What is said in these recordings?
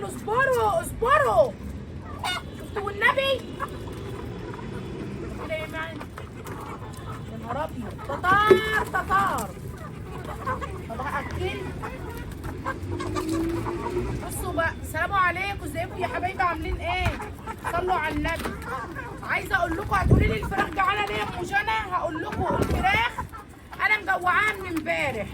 اصبروا اصبروا. شفتوا والنبي كده يا معلم. يا نهار ابيض، تطار تطار. طب هاكل. بصوا بقى، السلام عليكم، ازيكم يا حبايبي، عاملين ايه؟ صلوا على النبي. عايزه اقول لكم، هتقولي لي الفراخ جعانه ليه يا ام جنى؟ هقول لكم الفراخ انا مجوعاها من امبارح،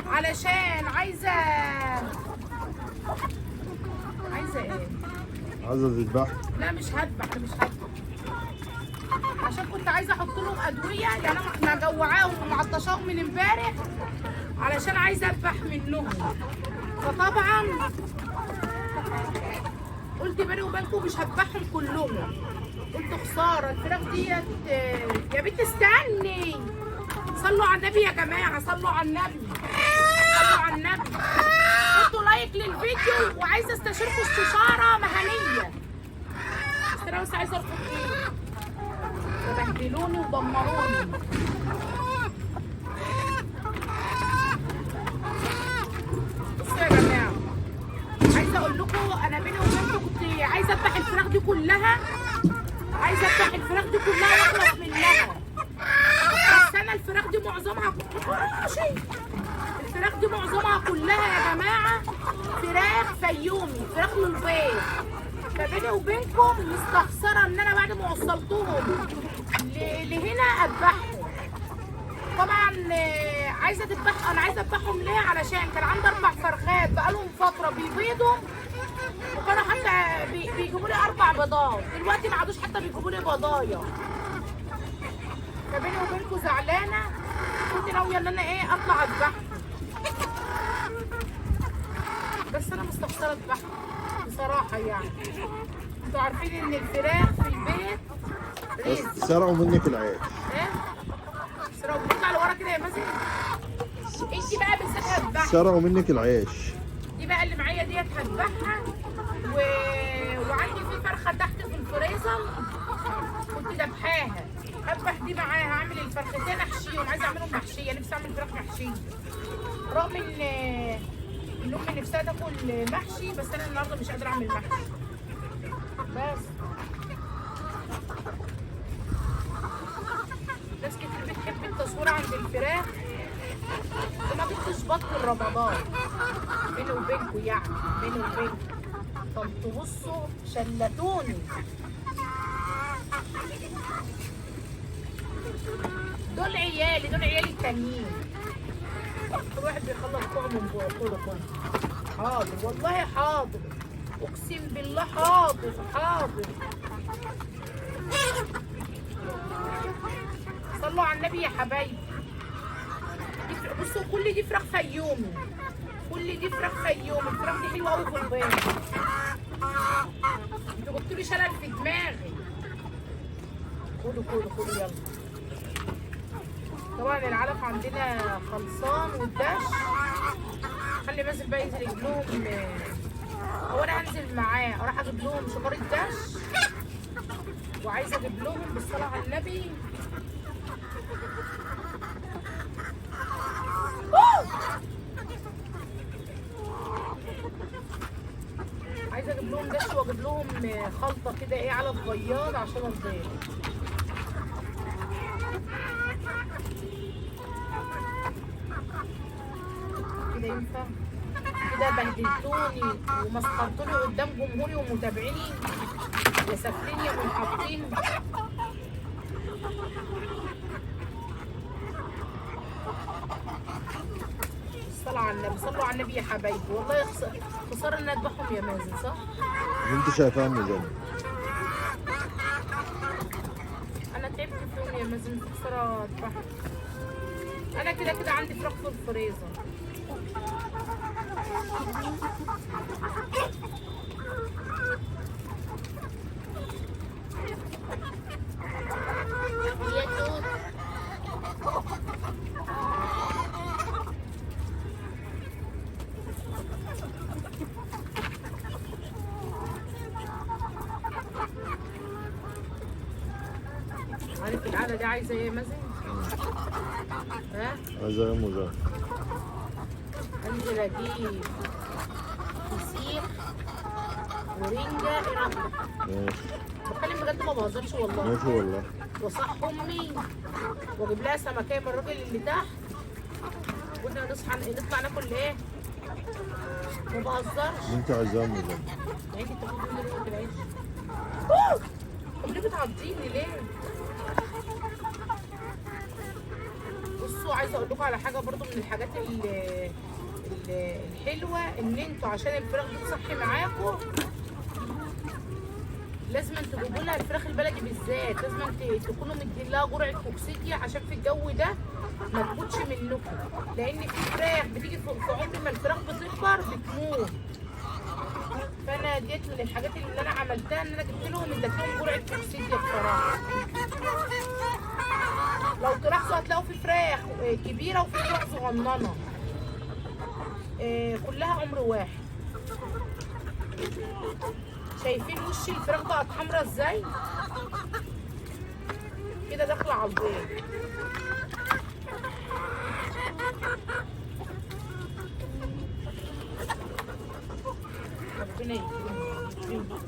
علشان عايزه ايه؟ عايزه تذبح؟ لا مش هذبح، انا مش هذبح، عشان كنت عايزه احط لهم ادويه، يعني انا مجوعاهم ومعطشاهم من امبارح، علشان عايزه اذبح منهم. فطبعا قلت بيني وبينكم مش هذبحهم كلهم، قلت خساره الفراخ ديت. يا بنت استني، صلوا على النبي يا جماعه، صلوا على النبي، صلوا على النبي. حطوا لايك للفيديو، وعايزه استشيركم استشاره مهنيه. انا بس عايزه ارفض ايه؟ بهدلوني ودمروني. بصوا يا جماعه، عايزه اقول لكم انا بيني وبينكم كنت عايزه اذبح الفراخ دي كلها، عايزه اذبح الفراخ دي كلها واخلص منها، بس انا الفراخ دي معظمها الفراخ دي معظمها كلها يا جماعه فراخ فيومي، فراخ من البيت. فبيني وبينكم مستخسره ان انا بعد ما وصلتهم لهنا اذبحهم. طبعا عايزه تذبح، انا عايزه اذبحهم ليه؟ علشان كان عندي 4 فرخات بقالهم فتره بيبيضوا، وكانوا حتى بيجيبوا لي 4 بيضات، دلوقتي ما عادوش حتى بيجيبوا لي بضايا. فبيني وبينكم زعلانه، كنت ناويه ان انا ايه اطلع اذبحهم، بس انا مستخسره اذبحهم بصراحه. يعني انتوا عارفين ان الفراخ في البيت رزق. بس سرقوا منك العيش. ايه؟ سرقوا؟ بتطلع لورا كده يا مازن. انت بقى بالذات هتذبحي. سرقوا منك العيش. دي بقى اللي معايا ديت هذبحها، وعندي في فرخه تحت في الفريزر كنت ذبحاها، هذبح دي معاها. هعمل الفرختين احشيهم، عايزه اعملهم محشيه، نفسي اعمل فراخ محشيه، رغم ان امي نفسها تاكل محشي، بس انا النهارده مش قادره اعمل محشي. بس ناس كتير بتحب التصوير عند الفراخ، وما جبتش بطل رمضان بيني وبينكم، يعني بيني وبينكم. طب تبصوا شلتوني. دول عيالي التانيين، كل واحد بيخلص طعمه من جوه. كله حاضر والله، حاضر اقسم بالله، حاضر حاضر. صلوا على النبي يا حبايبي. بصوا كل دي فراخ فيومي، كل دي فراخ فيومي. الفراخ دي حلوه قوي في البيض. انتوا جبتوا لي شلل في دماغي. خدوا يلا. طبعا العلف عندنا خلصان والدش، خلي مازن بقى ينزل يجيب لهم، هو انا هنزل معاه اروح اجيب لهم شجار الدش، وعايزه اجيب لهم بالصلاه على النبي عايزه اجيب لهم دش، واجيب لهم خلطه كده ايه على البياض عشان البيض. كده ينفع؟ كده بهدلتوني ومسخرتوني قدام جمهوري ومتابعيني، يا سافلين يا منحطين. الصلاة على النبي، صلوا على النبي يا حبايبي. والله خسارة ان اذبحهم يا مازن، صح؟ انت شايفاها ميزان. انا تعبت فيهم يا مازن، خسارة اذبحهم. انا كده عندي فراخ في الفريزر. عارف القعدة دي عايزة ايه يا مازن؟ ها؟ عايزه ايه مزار؟ انزل اجيب فسيخ ورنجة ايه رأيك؟ ماشي. بتكلم بجد ما بهزرش والله. ماشي والله. وصح امي واجيب لها سمكية من الراجل اللي تحت، كنا نطلع ناكل ايه؟ ما بهزرش. اللي انت عايزاه يا ام جنة. يعني انت بتاخد مني رغيف العيش. طب ليه بتعضيني ليه؟ بصوا عايزه اقول لكم على حاجه برضو من الحاجات الحلوه، ان انتوا عشان الفراخ دي تصحي معاكم لازم تجيبوا لها الفراخ البلدي بالذات، لازم تكونوا مدين لها جرعه كوكسيديا عشان في الجو ده ما تموتش منكم، لان في فراخ بتيجي في عمر ما الفراخ بتكبر بتموت. فانا ديت من الحاجات اللي انا عملتها، ان انا جبت لهم اديت لهم جرعه كوكسيديا بصراحه. لو تلاحظوا هتلاقوا في فراخ كبيره وفي فراخ صغننه، كلها عمر واحد. شايفين وش الفراخ بقت حمرا ازاي؟ كده داخله على البيض. ربنا يكرمك.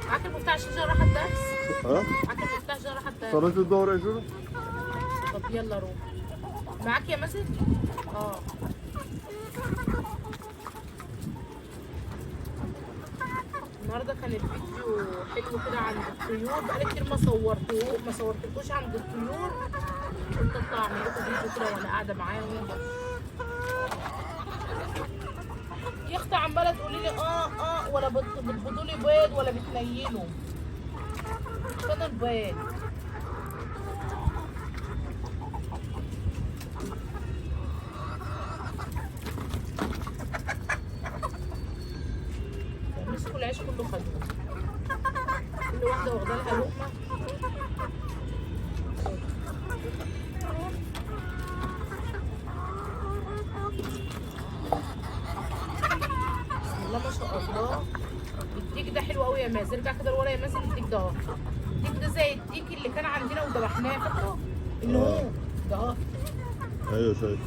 معاك المفتاح عشان رايحه الدرس؟ ها؟ معاك المفتاح عشان رايحه الدرس؟ صلاة الظهر يا جورة؟ طب يلا روح. معاك يا مازن؟ اه. النهارده كان الفيديو حلو كده عند الطيور، بقالي كتير ما صورتلكوش عند الطيور، قلت اطلع اعمل لكم فيديو كده وانا قاعده معاهم. يا اختي عماله تقولي لي ولا بتبيضوا لي بيض ولا بتنيلوا. فين البيض؟ مسكوا العيش كله خدوه، كل واحده واخده لها لقمه. بسم الله ما شاء الله. الديك ده حلو قوي يا مازن، ارجع كده لورا يا مازن. الديك ده اهو، الديك ده زي الديك اللي كان عندنا وذبحناه، فاكره؟ اللي هو ده اهو. ايوه شايف.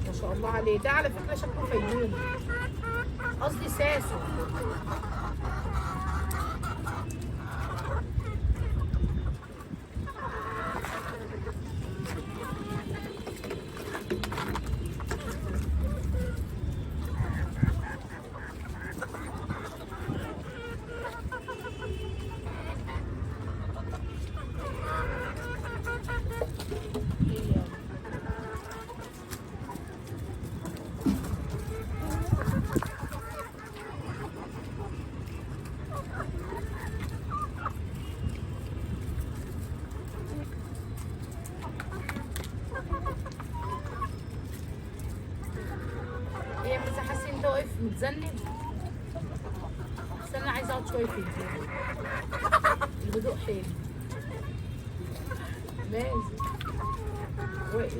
ما شاء الله عليه. ده على فكره شكله فيوم، قصدي ساسو. هي بس حاسه انت واقف متذنب. بس انا عايزه اقعد شويه في البيت. الهدوء حلو. مازن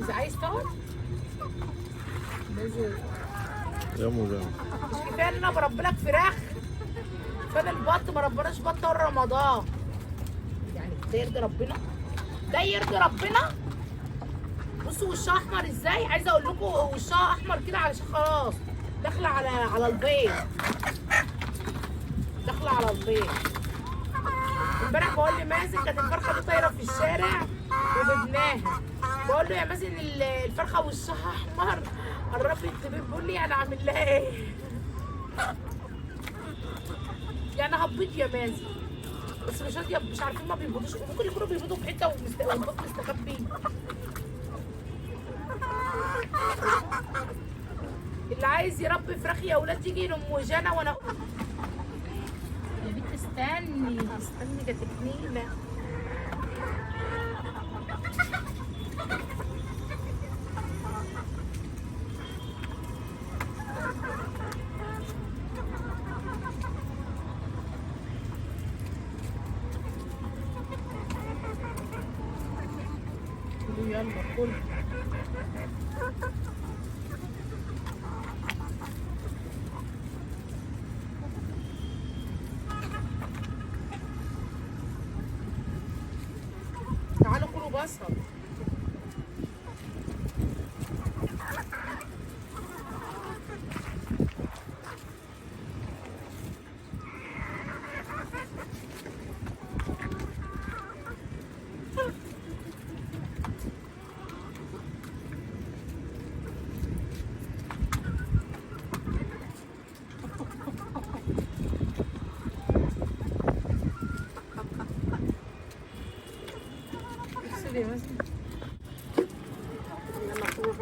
اذا عايز تقعد مازن. يا ام جنة. مش كفايه ان انا بربي لك فراخ؟ فانا البط ما ربناش بط ورا رمضان. يعني ده يرضي ربنا؟ ده يرضي ربنا؟ بصوا وشها احمر ازاي. عايزه اقول لكم وشها احمر كده علشان خلاص داخله على البيض، داخله على البيض. امبارح بقول لمازن كانت الفرخه دي طايره في الشارع وجبناها، بقول له يا مازن الفرخه وشها احمر قربت تبيض، بيقول لي انا اعمل لها ايه؟ يعني هبيض يا مازن، بس مش راضيه، مش عارفين ما بيبيضوش، ممكن يكونوا بيبيضوا في حته والبيض مستخبي. اللي عايز يربي فراخ يا ولاد يجي لام جنى. وانا يا بنت استني ده تكنيله. يلا كل تعالوا كلوا بصل.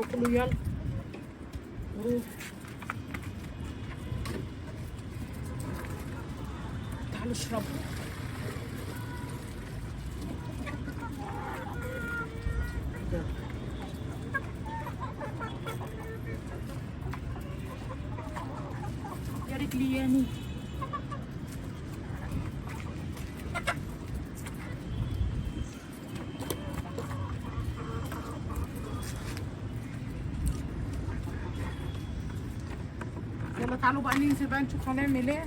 روحوا كلوا يلا. روح. تعالوا اشربوا. يلا. يا رجلي ياني. يلا تعالوا بقى ننزل بقى نشوف هنعمل ايه.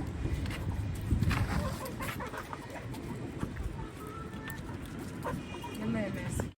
يلا يا ماسي.